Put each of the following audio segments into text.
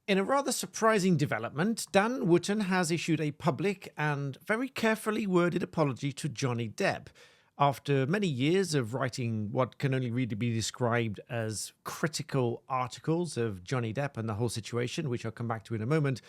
In a rather surprising development, Dan Wootton has issued a public and very carefully worded apology to Johnny Depp. After many years of writing what can only really be described as critical articles of Johnny Depp and the whole situation, which I'll come back to in a moment,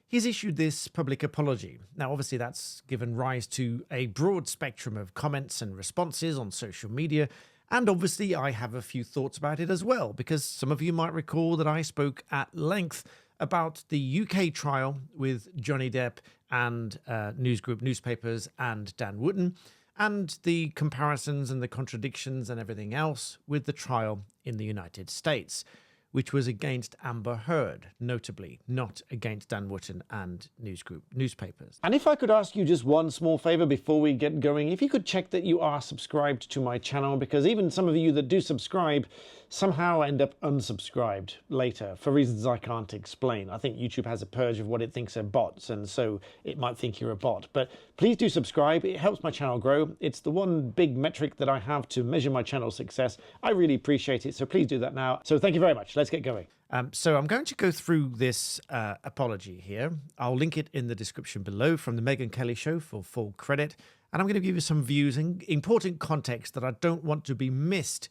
he's issued this public apology. Now, obviously, that's given rise to a broad spectrum of comments and responses on social media. And obviously, I have a few thoughts about it as well, because some of you might recall that I spoke at length about the UK trial with Johnny Depp and News Group newspapers and Dan Wootton, and the comparisons and the contradictions and everything else with the trial in the United States, which was against Amber Heard, notably, not against Dan Wootton and News Group newspapers. And if I could ask you just one small favor before we get going, if you could check that you are subscribed to my channel, because even some of you that do subscribe somehow end up unsubscribed later for reasons I can't explain. I think YouTube has a purge of what it thinks are bots, and so it might think you're a bot. But please do subscribe. It helps my channel grow. It's the one big metric that I have to measure my channel's success. I really appreciate it, so please do that now. So thank you very much. Let's get going. So I'm going to go through this apology here. I'll link it in the description below from the Megyn Kelly Show for full credit. And I'm going to give you some views and important context that I don't want to be missed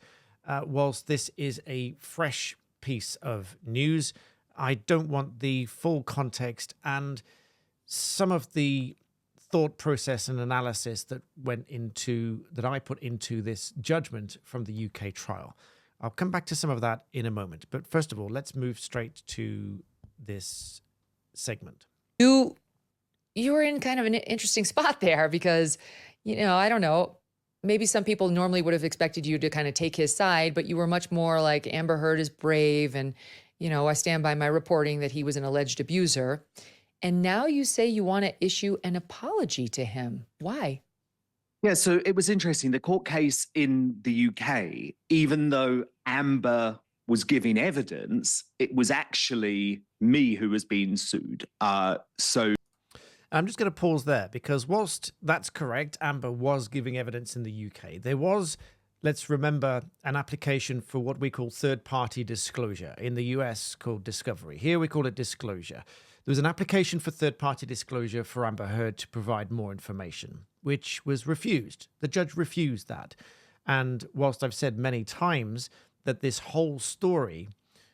whilst this is a fresh piece of news. I don't want the full context and some of the thought process and analysis that I put into this judgment from the UK trial. I'll come back to some of that in a moment. But first of all, let's move straight to this segment. You were in kind of an interesting spot there because, I don't know, maybe some people normally would have expected you to kind of take his side, but you were much more like Amber Heard is brave and, I stand by my reporting that he was an alleged abuser. And now you say you want to issue an apology to him. Why? Yeah, so it was interesting. The court case in the UK, even though Amber was giving evidence, it was actually me who was being sued. So I'm just going to pause there because whilst that's correct, Amber was giving evidence in the UK. There was, let's remember, an application for what we call third-party disclosure. In the US called discovery. Here we call it disclosure. There was an application for third-party disclosure for Amber Heard to provide more information, which was refused. The judge refused that. And whilst I've said many times that this whole story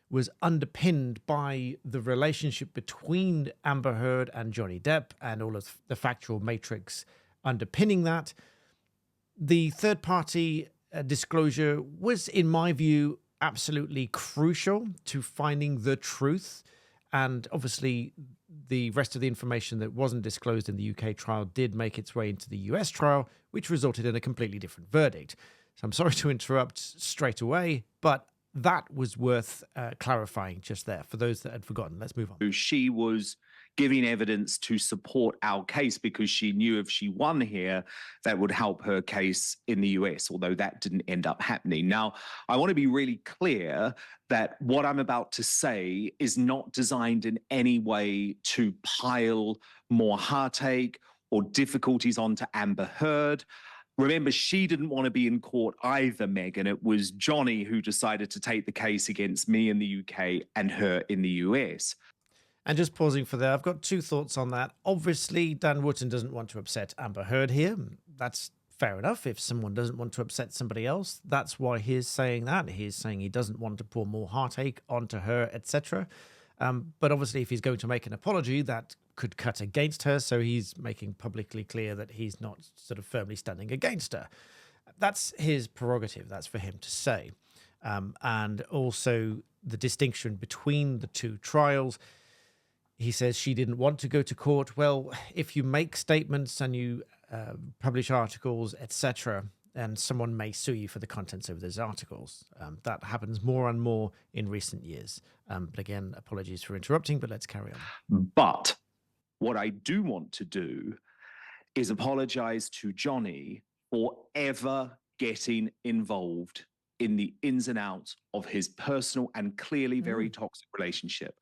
was underpinned by the relationship between Amber Heard and Johnny Depp and all of the factual matrix underpinning that, the third-party disclosure was, in my view, absolutely crucial to finding the truth. And obviously, the rest of the information that wasn't disclosed in the UK trial did make its way into the US trial, which resulted in a completely different verdict. So I'm sorry to interrupt straight away, but that was worth clarifying just there for those that had forgotten. Let's move on. she was giving evidence to support our case because she knew if she won here, that would help her case in the US, although that didn't end up happening. Now, I want to be really clear that what I'm about to say is not designed in any way to pile more heartache or difficulties onto Amber Heard. Remember, she didn't want to be in court either, Megyn. It was Johnny who decided to take the case against me in the UK and her in the US. And just pausing for there, I've got two thoughts on that. Obviously, Dan Wootton doesn't want to upset Amber Heard here. That's fair enough. If someone doesn't want to upset somebody else, that's why he's saying that. He's saying he doesn't want to pour more heartache onto her, etc. But obviously, if he's going to make an apology, that could cut against her. So he's making publicly clear that he's not sort of firmly standing against her. That's his prerogative. That's for him to say. And also the distinction between the two trials. He says she didn't want to go to court. Well, if you make statements and you publish articles, etc., and someone may sue you for the contents of those articles. That happens more and more in recent years. But again, apologies for interrupting, but let's carry on. But what I do want to do is apologize to Johnny for ever getting involved in the ins and outs of his personal and clearly very toxic relationship.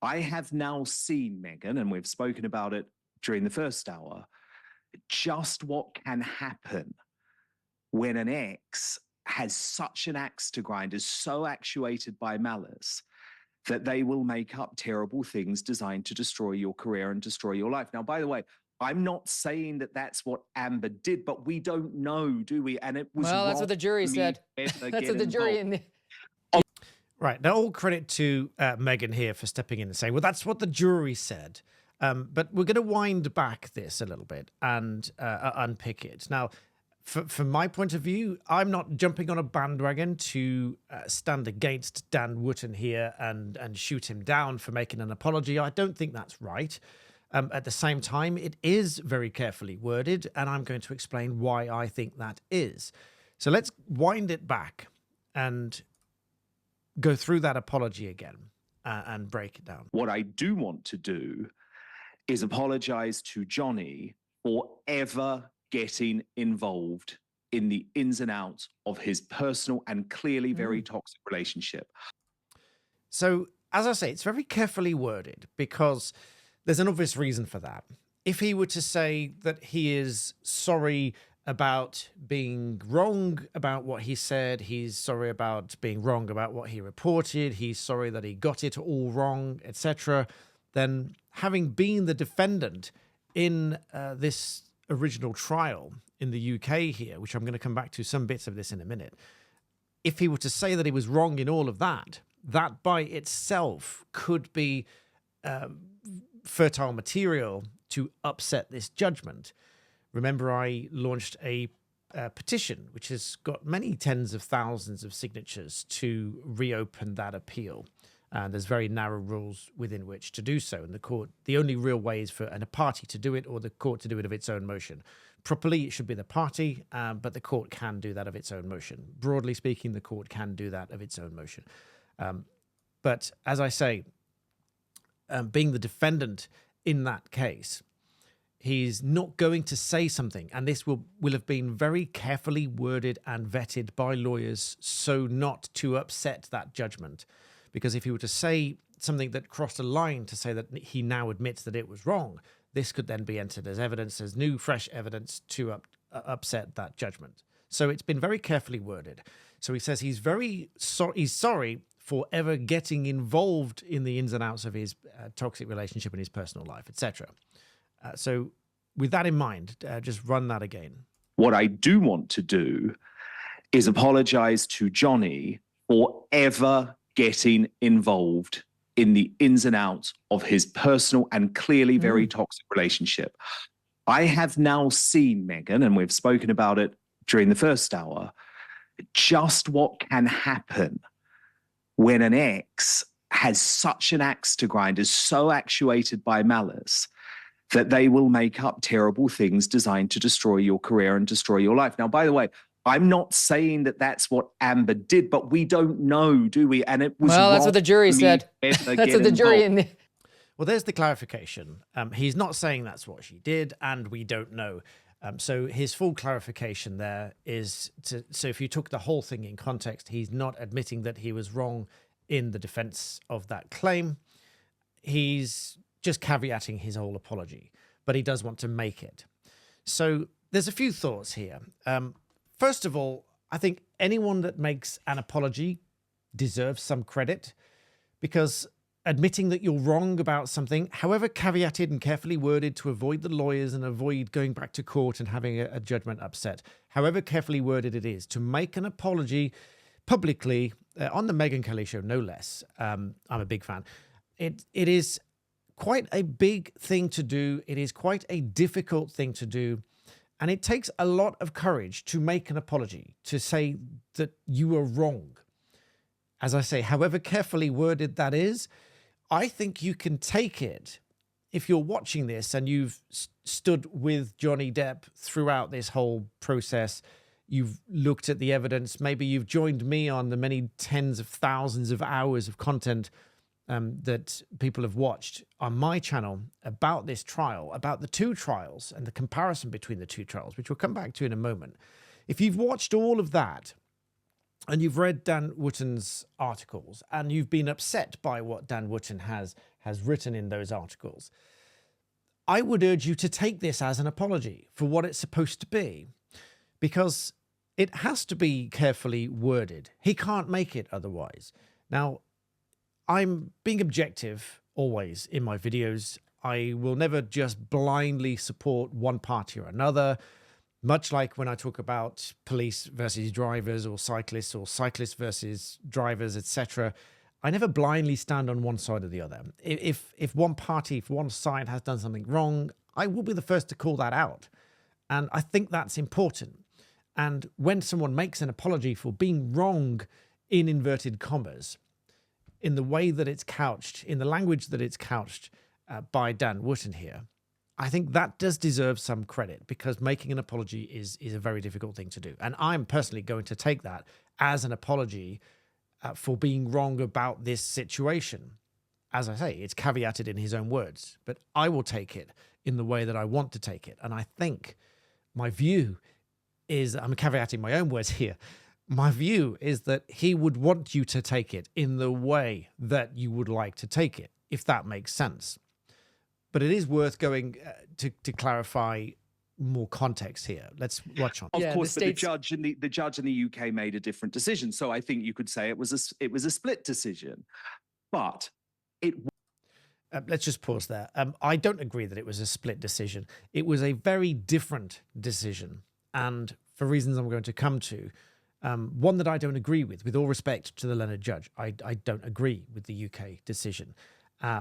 I have now seen, Megyn, and we've spoken about it during the first hour, just what can happen when an ex has such an axe to grind, is so actuated by malice, that they will make up terrible things designed to destroy your career and destroy your life. Now, by the way, I'm not saying that that's what Amber did, but we don't know, do we? And it was Well, that's wrong what the jury for me said. to ever That's get what the jury involved. Right. Now, all credit to Meghan here for stepping in and saying, well, that's what the jury said. But we're going to wind back this a little bit and unpick it. Now, from my point of view, I'm not jumping on a bandwagon to stand against Dan Wootton here and shoot him down for making an apology. I don't think that's right. At the same time, it is very carefully worded, and I'm going to explain why I think that is. So let's wind it back and go through that apology again and break it down. What I do want to do is apologize to Johnny for ever getting involved in the ins and outs of his personal and clearly very toxic relationship. So, as I say, it's very carefully worded because there's an obvious reason for that. If he were to say that he is sorry about being wrong about what he said, he's sorry about being wrong about what he reported, he's sorry that he got it all wrong, etc., then having been the defendant in this original trial in the UK here, which I'm going to come back to some bits of this in a minute, if he were to say that he was wrong in all of that, that by itself could be fertile material to upset this judgment. Remember, I launched a petition, which has got many tens of thousands of signatures to reopen that appeal. And there's very narrow rules within which to do so. And the court, the only real way is for a party to do it or the court to do it of its own motion. Properly, it should be the party, but the court can do that of its own motion. Broadly speaking, the court can do that of its own motion. But as I say, being the defendant in that case, he's not going to say something, and this will have been very carefully worded and vetted by lawyers so not to upset that judgment. Because if he were to say something that crossed a line to say that he now admits that it was wrong, this could then be entered as evidence, as new, fresh evidence to upset that judgment. So it's been very carefully worded. So he says he's he's sorry for ever getting involved in the ins and outs of his toxic relationship and his personal life, etc. So with that in mind, just run that again. What I do want to do is apologize to Johnny for ever getting involved in the ins and outs of his personal and clearly very toxic relationship. I have now seen, Meghan, and we've spoken about it during the first hour, just what can happen when an ex has such an axe to grind, is so actuated by malice that they will make up terrible things designed to destroy your career and destroy your life. Now, by the way, I'm not saying that that's what Amber did, but we don't know, do we? And it was well, that's what the jury said. That's what the jury in the Well, there's the clarification. He's not saying that's what she did, and we don't know. So his full clarification there is so if you took the whole thing in context, he's not admitting that he was wrong in the defense of that claim. He's just caveating his whole apology, but he does want to make it. So there's a few thoughts here. First of all, I think anyone that makes an apology deserves some credit, because admitting that you're wrong about something, however caveated and carefully worded to avoid the lawyers and avoid going back to court and having a judgment upset, however carefully worded it is, to make an apology publicly on the Meghan Kelly show, no less. I'm a big fan. It is quite a big thing to do. It is quite a difficult thing to do. And it takes a lot of courage to make an apology, to say that you were wrong. As I say, however carefully worded that is, I think you can take it if you're watching this and you've stood with Johnny Depp throughout this whole process. You've looked at the evidence. Maybe you've joined me on the many tens of thousands of hours of content that people have watched on my channel about this trial, about the two trials and the comparison between the two trials, which we'll come back to in a moment. If you've watched all of that and you've read Dan Wootton's articles and you've been upset by what Dan Wootton has written in those articles, I would urge you to take this as an apology for what it's supposed to be, because it has to be carefully worded. He can't make it otherwise. Now, I'm being objective always in my videos. I will never just blindly support one party or another, much like when I talk about police versus drivers or cyclists versus drivers, etc. I never blindly stand on one side or the other. If one party, if one side has done something wrong, I will be the first to call that out. And I think that's important. And when someone makes an apology for being wrong, in inverted commas, in the way that it's couched, in the language that it's couched by Dan Wootton here, I think that does deserve some credit, because making an apology is a very difficult thing to do. And I'm personally going to take that as an apology for being wrong about this situation. As I say, it's caveated in his own words, but I will take it in the way that I want to take it. And I think my view is, I'm caveating my own words here, my view is that he would want you to take it in the way that you would like to take it, if that makes sense. But it is worth going to clarify more context here. Let's watch on. Of Yeah, course, the but states- the judge in the UK made a different decision. So I think you could say it was a split decision. But it Let's just pause there. I don't agree that it was a split decision. It was a very different decision. And for reasons I'm going to come to, one that I don't agree with all respect to the learned judge, I don't agree with the UK decision.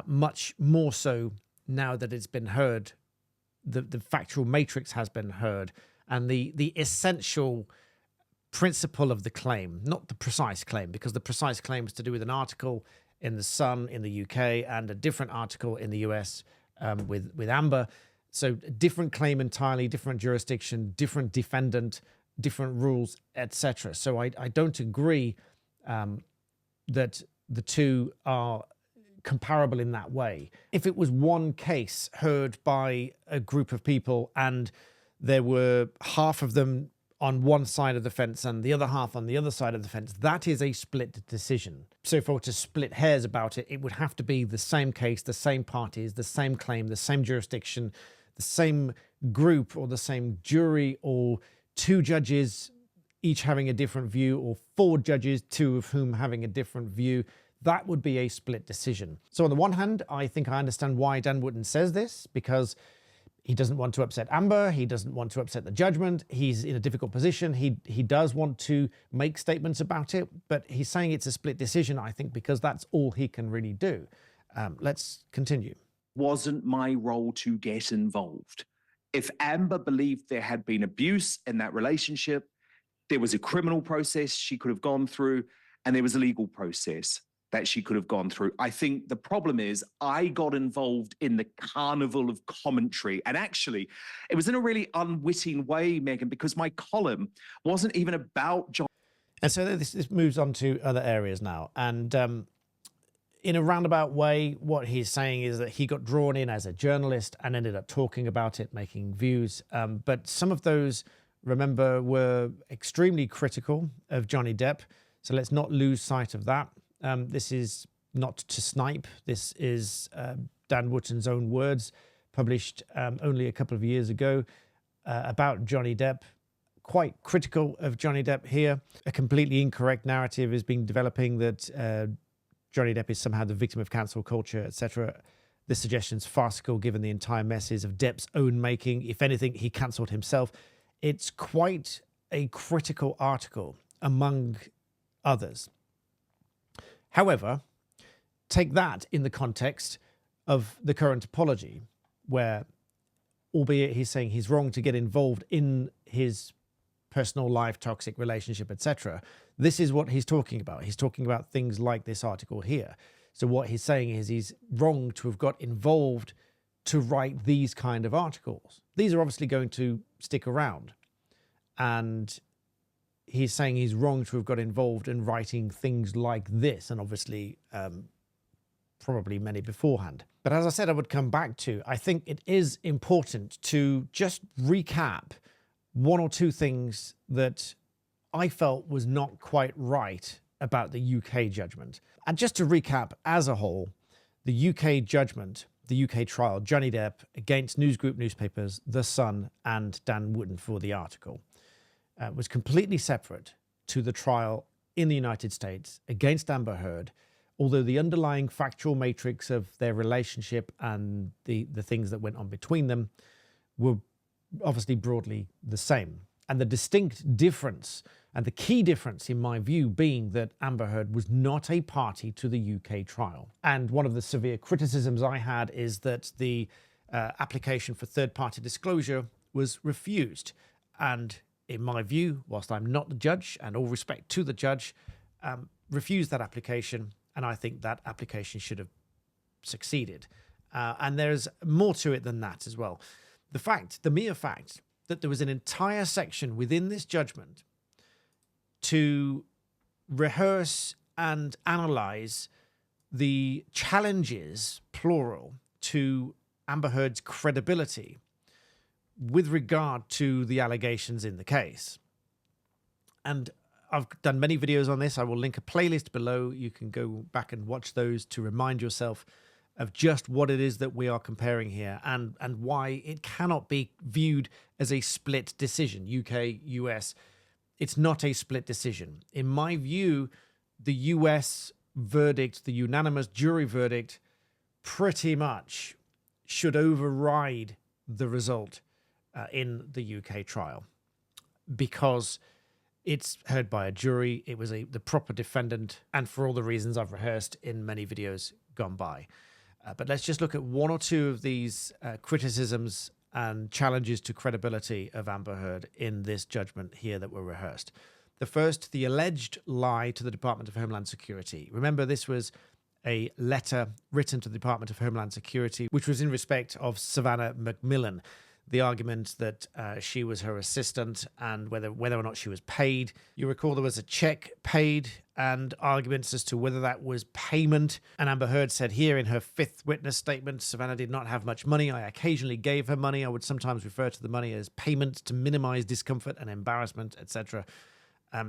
Much more so now that it's been heard, the factual matrix has been heard, and the essential principle of the claim, not the precise claim, because the precise claim is to do with an article in The Sun in the UK and a different article in the US with Amber. So different claim entirely, different jurisdiction, different defendant, different rules, etc. So I don't agree that the two are comparable in that way. If it was one case heard by a group of people and there were half of them on one side of the fence and the other half on the other side of the fence, that is a split decision. So if I were to split hairs about it, it would have to be the same case, the same parties, the same claim, the same jurisdiction, the same group or the same jury, or two judges each having a different view, or four judges, two of whom having a different view. That would be a split decision. So on the one hand, I think I understand why Dan Wootton says this, because he doesn't want to upset Amber. He doesn't want to upset the judgment. He's in a difficult position. He does want to make statements about it, but he's saying it's a split decision, I think, because that's all he can really do. Let's continue. wasn't my role to get involved. If Amber believed there had been abuse in that relationship, there was a criminal process she could have gone through, and there was a legal process that she could have gone through. I think the problem is I got involved in the carnival of commentary. And actually, it was in a really unwitting way, Megan, because my column wasn't even about John. And so this moves on to other areas now. And in a roundabout way, what he's saying is that he got drawn in as a journalist and ended up talking about it, making views. But some of those, remember, were extremely critical of Johnny Depp. So let's not lose sight of that. This is not to snipe. This is Dan Wootton's own words, published only a couple of years ago about Johnny Depp. Quite critical of Johnny Depp here. A completely incorrect narrative is being developing that Johnny Depp is somehow the victim of cancel culture, etc. This suggestion's farcical given the entire mess is of Depp's own making. If anything, he cancelled himself. It's quite a critical article among others. However, take that in the context of the current apology, where, albeit he's saying he's wrong to get involved in his personal life, toxic relationship, etc., this is what he's talking about. He's talking about things like this article here. So what he's saying is he's wrong to have got involved to write these kind of articles. These are obviously going to stick around. And he's saying he's wrong to have got involved in writing things like this, and obviously probably many beforehand. But as I said, I would come back to, I think it is important to just recap one or two things that I felt was not quite right about the UK judgment. And just to recap as a whole, the UK judgment, the UK trial, Johnny Depp against News Group newspapers, The Sun and Dan Wootton for the article, was completely separate to the trial in the United States against Amber Heard, although the underlying factual matrix of their relationship and the things that went on between them were obviously broadly the same. And the distinct difference, and the key difference in my view, being that Amber Heard was not a party to the UK trial. And one of the severe criticisms I had is that the application for third-party disclosure was refused. And in my view, whilst I'm not the judge, and all respect to the judge, refused that application, and I think that application should have succeeded. And there's more to it than that as well. The mere fact that there was an entire section within this judgment to rehearse and analyze the challenges, plural, to Amber Heard's credibility with regard to the allegations in the case. And I've done many videos on this. I will link a playlist below. You can go back and watch those to remind yourself of just what it is that we are comparing here, and why it cannot be viewed as a split decision. UK, US, it's not a split decision. In my view, the US verdict, the unanimous jury verdict, pretty much should override the result in the UK trial, because it's heard by a jury. It was the proper defendant, and for all the reasons I've rehearsed in many videos gone by. But let's just look at one or two of these criticisms and challenges to credibility of Amber Heard in this judgment here that were rehearsed. The first, the alleged lie to the Department of Homeland Security. Remember, this was a letter written to the Department of Homeland Security, which was in respect of Savannah McMillan. The argument that she was her assistant and whether or not she was paid. You recall there was a check paid and arguments as to whether that was payment. And Amber Heard said here in her fifth witness statement, Savannah did not have much money. I occasionally gave her money. I would sometimes refer to the money as payment to minimize discomfort and embarrassment, etc.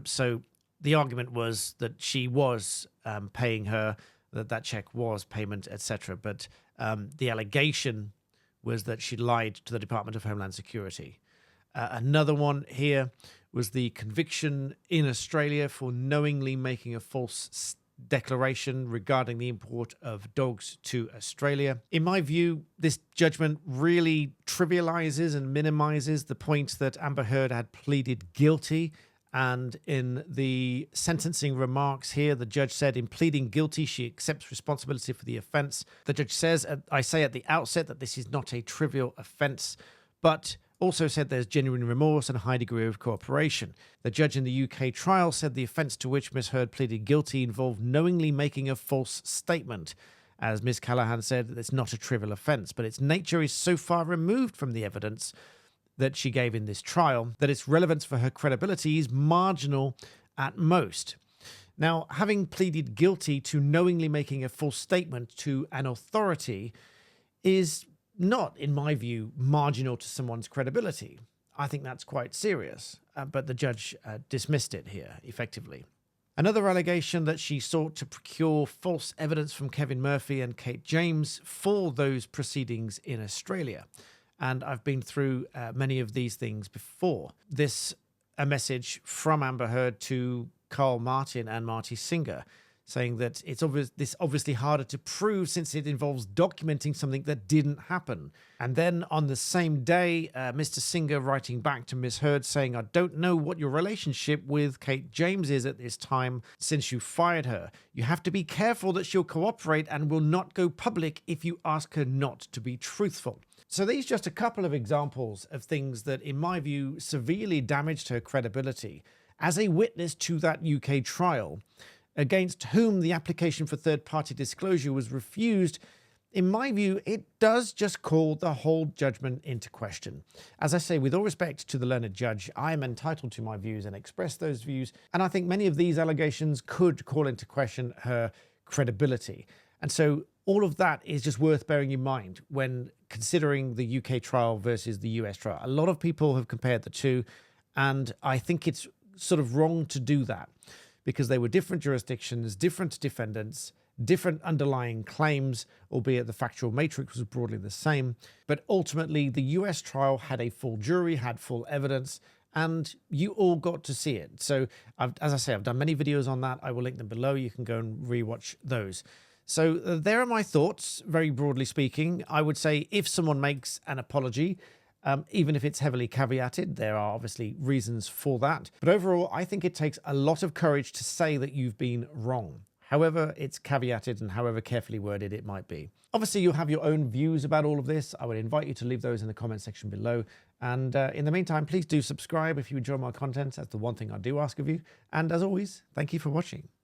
So the argument was that she was paying her, that check was payment, etc. But the allegation was that she lied to the Department of Homeland Security. Another one here was the conviction in Australia for knowingly making a false declaration regarding the import of dogs to Australia. In my view, this judgment really trivializes and minimizes the point that Amber Heard had pleaded guilty. And in the sentencing remarks here, the judge said in pleading guilty, she accepts responsibility for the offense. The judge says, I say at the outset that this is not a trivial offense, but also said there's genuine remorse and a high degree of cooperation. The judge in the UK trial said the offense to which Ms. Heard pleaded guilty involved knowingly making a false statement. As Ms. Callahan said, it's not a trivial offense, but its nature is so far removed from the evidence that she gave in this trial that its relevance for her credibility is marginal at most. Now, having pleaded guilty to knowingly making a false statement to an authority is not, in my view, marginal to someone's credibility. I think that's quite serious, but the judge dismissed it here, effectively. Another allegation that she sought to procure false evidence from Kevin Murphy and Kate James for those proceedings in Australia. And I've been through many of these things before. A message from Amber Heard to Carl Martin and Marty Singer, saying that it's obviously harder to prove since it involves documenting something that didn't happen. And then on the same day, Mr. Singer writing back to Ms. Heard saying, I don't know what your relationship with Kate James is at this time since you fired her. You have to be careful that she'll cooperate and will not go public if you ask her not to be truthful. So these are just a couple of examples of things that, in my view, severely damaged her credibility as a witness to that UK trial, against whom the application for third-party disclosure was refused. In my view, it does just call the whole judgment into question. As I say, with all respect to the learned judge, I am entitled to my views and express those views, and I think many of these allegations could call into question her credibility. And so all of that is just worth bearing in mind when considering the UK trial versus the US trial. A lot of people have compared the two, and I think it's sort of wrong to do that because they were different jurisdictions, different defendants, different underlying claims, albeit the factual matrix was broadly the same. But ultimately, the US trial had a full jury, had full evidence, and you all got to see it. So, as I say, I've done many videos on that. I will link them below. You can go and rewatch those. So there are my thoughts, very broadly speaking. I would say if someone makes an apology, even if it's heavily caveated, there are obviously reasons for that. But overall, I think it takes a lot of courage to say that you've been wrong, however it's caveated and however carefully worded it might be. Obviously, you'll have your own views about all of this. I would invite you to leave those in the comment section below. And in the meantime, please do subscribe if you enjoy my content. That's the one thing I do ask of you. And as always, thank you for watching.